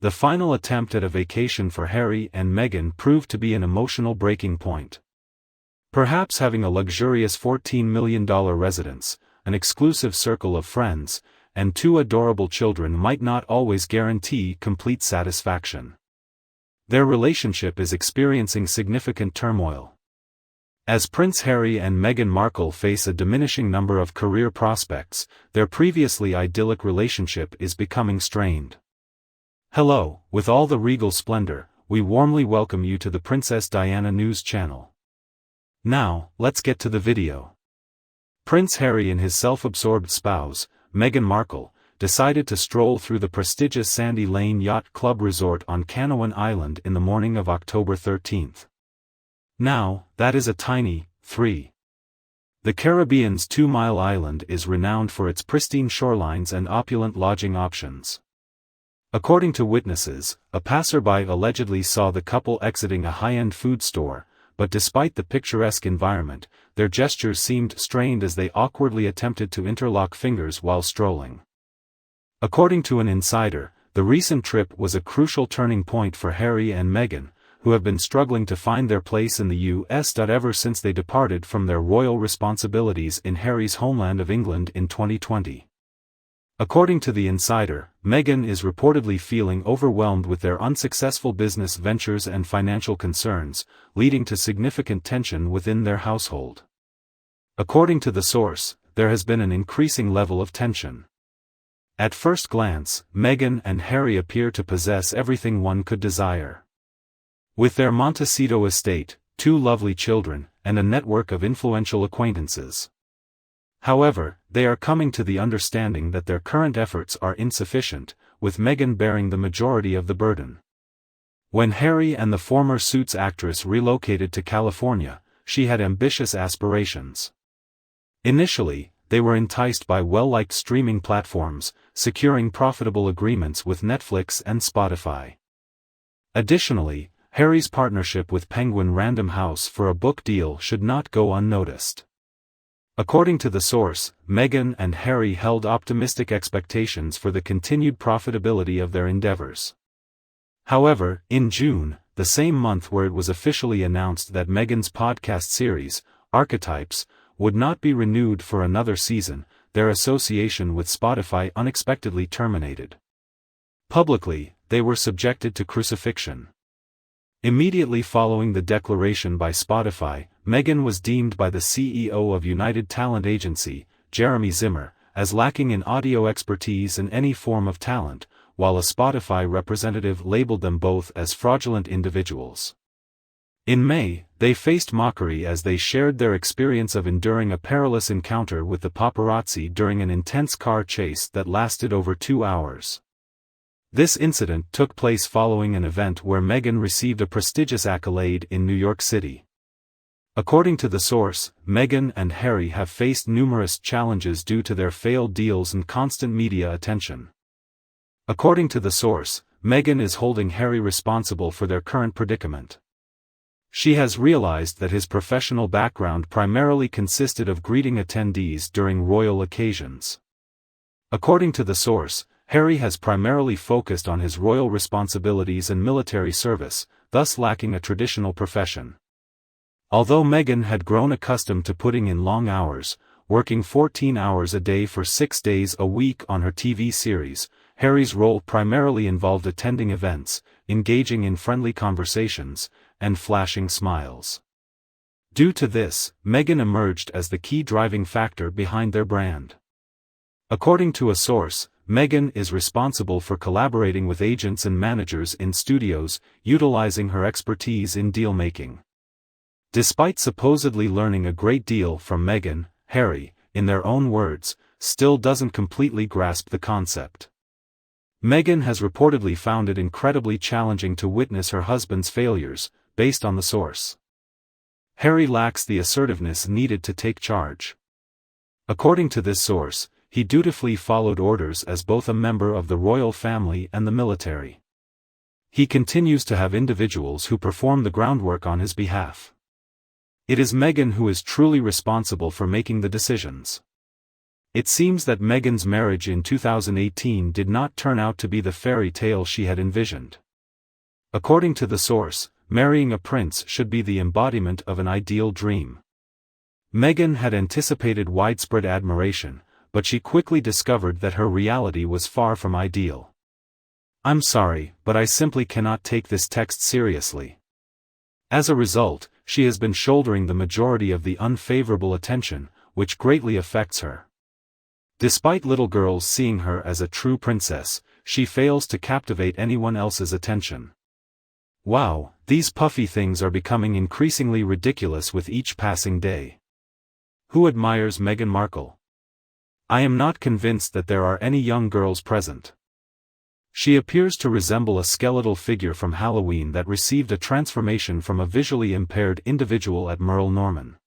The final attempt at a vacation for Harry and Meghan proved to be an emotional breaking point. Perhaps having a luxurious $14 million residence, an exclusive circle of friends, and 2 adorable children might not always guarantee complete satisfaction. Their relationship is experiencing significant turmoil. As Prince Harry and Meghan Markle face a diminishing number of career prospects, their previously idyllic relationship is becoming strained. Hello, with all the regal splendor, we warmly welcome you to the Princess Diana News channel. Now, let's get to the video. Prince Harry and his self-absorbed spouse, Meghan Markle, decided to stroll through the prestigious Sandy Lane Yacht Club Resort on Canouan Island in the morning of October 13. Now, that is a tiny, 3. The Caribbean's 2-mile island is renowned for its pristine shorelines and opulent lodging options. According to witnesses, a passerby allegedly saw the couple exiting a high-end food store, but despite the picturesque environment, their gestures seemed strained as they awkwardly attempted to interlock fingers while strolling. According to an insider, the recent trip was a crucial turning point for Harry and Meghan, who have been struggling to find their place in the U.S. ever since they departed from their royal responsibilities in Harry's homeland of England in 2020. According to the insider, Meghan is reportedly feeling overwhelmed with their unsuccessful business ventures and financial concerns, leading to significant tension within their household. According to the source, there has been an increasing level of tension. At first glance, Meghan and Harry appear to possess everything one could desire. With their Montecito estate, 2 lovely children, and a network of influential acquaintances. However, they are coming to the understanding that their current efforts are insufficient, with Meghan bearing the majority of the burden. When Harry and the former Suits actress relocated to California, she had ambitious aspirations. Initially, they were enticed by well-liked streaming platforms, securing profitable agreements with Netflix and Spotify. Additionally, Harry's partnership with Penguin Random House for a book deal should not go unnoticed. According to the source, Meghan and Harry held optimistic expectations for the continued profitability of their endeavors. However, in June, the same month where it was officially announced that Meghan's podcast series, Archetypes, would not be renewed for another season, their association with Spotify unexpectedly terminated. Publicly, they were subjected to crucifixion. Immediately following the declaration by Spotify, Meghan was deemed by the CEO of United Talent Agency, Jeremy Zimmer, as lacking in audio expertise and any form of talent, while a Spotify representative labeled them both as fraudulent individuals. In May, they faced mockery as they shared their experience of enduring a perilous encounter with the paparazzi during an intense car chase that lasted over 2 hours. This incident took place following an event where Meghan received a prestigious accolade in New York City. According to the source, Meghan and Harry have faced numerous challenges due to their failed deals and constant media attention. According to the source, Meghan is holding Harry responsible for their current predicament. She has realized that his professional background primarily consisted of greeting attendees during royal occasions. According to the source, Harry has primarily focused on his royal responsibilities and military service, thus lacking a traditional profession. Although Meghan had grown accustomed to putting in long hours, working 14 hours a day for 6 days a week on her TV series, Harry's role primarily involved attending events, engaging in friendly conversations, and flashing smiles. Due to this, Meghan emerged as the key driving factor behind their brand. According to a source, Meghan is responsible for collaborating with agents and managers in studios, utilizing her expertise in deal-making. Despite supposedly learning a great deal from Meghan, Harry, in their own words, still doesn't completely grasp the concept. Meghan has reportedly found it incredibly challenging to witness her husband's failures, based on the source. Harry lacks the assertiveness needed to take charge. According to this source, he dutifully followed orders as both a member of the royal family and the military. He continues to have individuals who perform the groundwork on his behalf. It is Meghan who is truly responsible for making the decisions. It seems that Meghan's marriage in 2018 did not turn out to be the fairy tale she had envisioned. According to the source, marrying a prince should be the embodiment of an ideal dream. Meghan had anticipated widespread admiration, but she quickly discovered that her reality was far from ideal. "I'm sorry, but I simply cannot take this text seriously." As a result, she has been shouldering the majority of the unfavorable attention, which greatly affects her. Despite little girls seeing her as a true princess, she fails to captivate anyone else's attention. Wow, these puffy things are becoming increasingly ridiculous with each passing day. Who admires Meghan Markle? I am not convinced that there are any young girls present. She appears to resemble a skeletal figure from Halloween that received a transformation from a visually impaired individual at Merle Norman.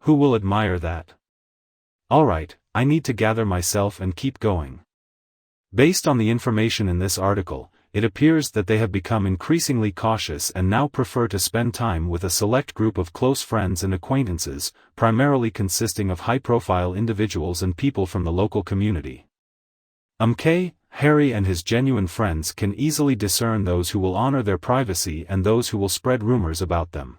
Who will admire that? Alright, I need to gather myself and keep going. Based on the information in this article, it appears that they have become increasingly cautious and now prefer to spend time with a select group of close friends and acquaintances, primarily consisting of high-profile individuals and people from the local community. Harry and his genuine friends can easily discern those who will honor their privacy and those who will spread rumors about them.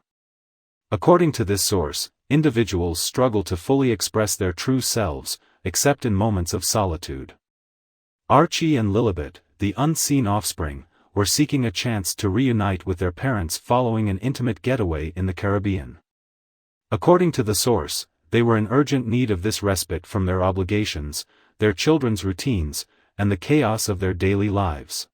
According to this source, individuals struggle to fully express their true selves, except in moments of solitude. Archie and Lilibet, the unseen offspring, were seeking a chance to reunite with their parents following an intimate getaway in the Caribbean. According to the source, they were in urgent need of this respite from their obligations, their children's routines, and the chaos of their daily lives.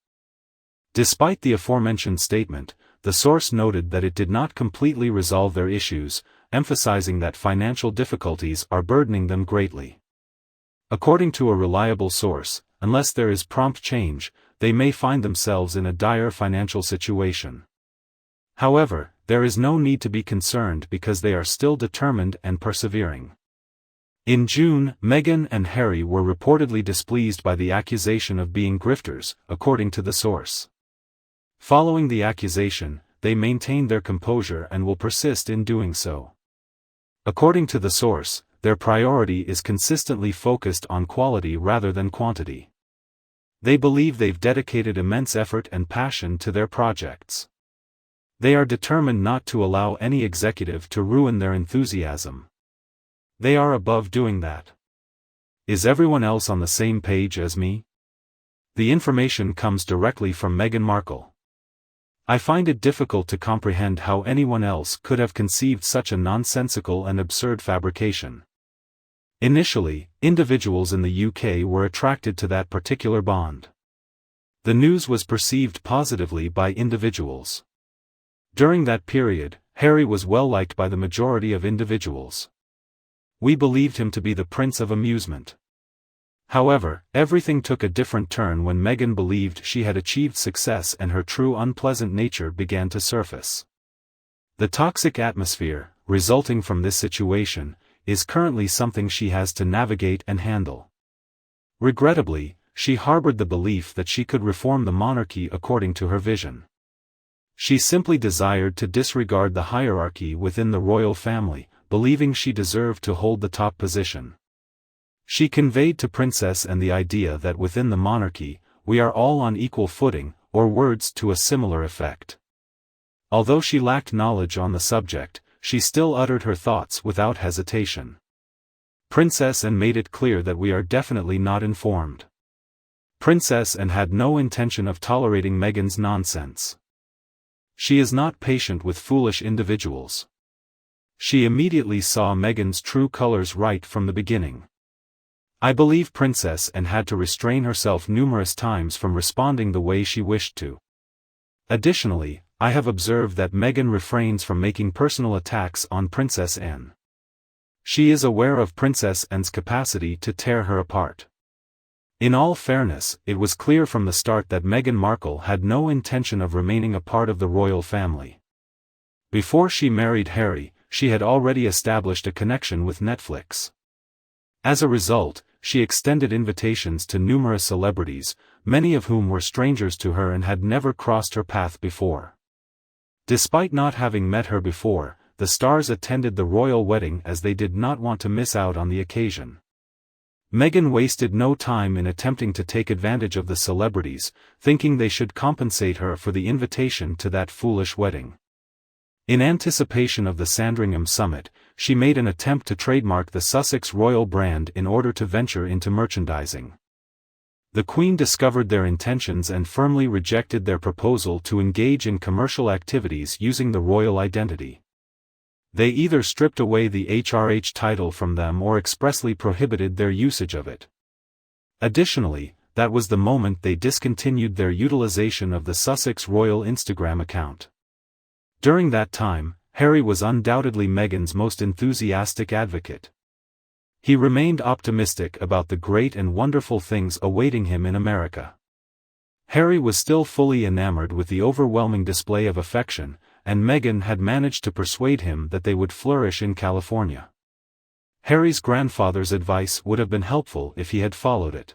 Despite the aforementioned statement, the source noted that it did not completely resolve their issues, emphasizing that financial difficulties are burdening them greatly. According to a reliable source, unless there is prompt change, they may find themselves in a dire financial situation. However, there is no need to be concerned because they are still determined and persevering. In June, Meghan and Harry were reportedly displeased by the accusation of being grifters, according to the source. Following the accusation, they maintained their composure and will persist in doing so. According to the source, their priority is consistently focused on quality rather than quantity. They believe they've dedicated immense effort and passion to their projects. They are determined not to allow any executive to ruin their enthusiasm. They are above doing that. Is everyone else on the same page as me? The information comes directly from Meghan Markle. I find it difficult to comprehend how anyone else could have conceived such a nonsensical and absurd fabrication. Initially, individuals in the UK were attracted to that particular bond. The news was perceived positively by individuals. During that period, Harry was well liked by the majority of individuals. We believed him to be the prince of amusement. However, everything took a different turn when Meghan believed she had achieved success and her true unpleasant nature began to surface. The toxic atmosphere, resulting from this situation, is currently something she has to navigate and handle. Regrettably, she harbored the belief that she could reform the monarchy according to her vision. She simply desired to disregard the hierarchy within the royal family, believing she deserved to hold the top position. She conveyed to Princess Anne the idea that within the monarchy, we are all on equal footing, or words to a similar effect. Although she lacked knowledge on the subject, she still uttered her thoughts without hesitation. Princess Anne made it clear that we are definitely not informed. Princess Anne had no intention of tolerating Meghan's nonsense. She is not patient with foolish individuals. She immediately saw Meghan's true colors right from the beginning. I believe Princess Anne had to restrain herself numerous times from responding the way she wished to. Additionally, I have observed that Meghan refrains from making personal attacks on Princess Anne. She is aware of Princess Anne's capacity to tear her apart. In all fairness, it was clear from the start that Meghan Markle had no intention of remaining a part of the royal family. Before she married Harry, she had already established a connection with Netflix. As a result, she extended invitations to numerous celebrities, many of whom were strangers to her and had never crossed her path before. Despite not having met her before, the stars attended the royal wedding as they did not want to miss out on the occasion. Meghan wasted no time in attempting to take advantage of the celebrities, thinking they should compensate her for the invitation to that foolish wedding. In anticipation of the Sandringham summit, she made an attempt to trademark the Sussex royal brand in order to venture into merchandising. The Queen discovered their intentions and firmly rejected their proposal to engage in commercial activities using the royal identity. They either stripped away the HRH title from them or expressly prohibited their usage of it. Additionally, that was the moment they discontinued their utilization of the Sussex Royal Instagram account. During that time, Harry was undoubtedly Meghan's most enthusiastic advocate. He remained optimistic about the great and wonderful things awaiting him in America. Harry was still fully enamored with the overwhelming display of affection, and Meghan had managed to persuade him that they would flourish in California. Harry's grandfather's advice would have been helpful if he had followed it.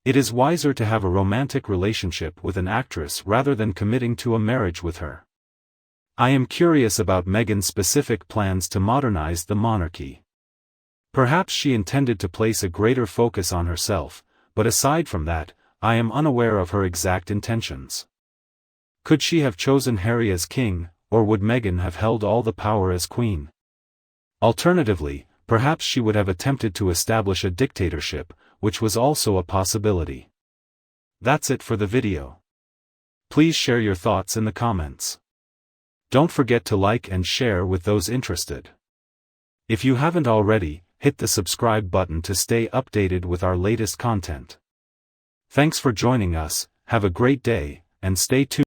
It is wiser to have a romantic relationship with an actress rather than committing to a marriage with her. I am curious about Meghan's specific plans to modernize the monarchy. Perhaps she intended to place a greater focus on herself, but aside from that, I am unaware of her exact intentions. Could she have chosen Harry as king, or would Meghan have held all the power as queen? Alternatively, perhaps she would have attempted to establish a dictatorship, which was also a possibility. That's it for the video. Please share your thoughts in the comments. Don't forget to like and share with those interested. If you haven't already, hit the subscribe button to stay updated with our latest content. Thanks for joining us, have a great day, and stay tuned.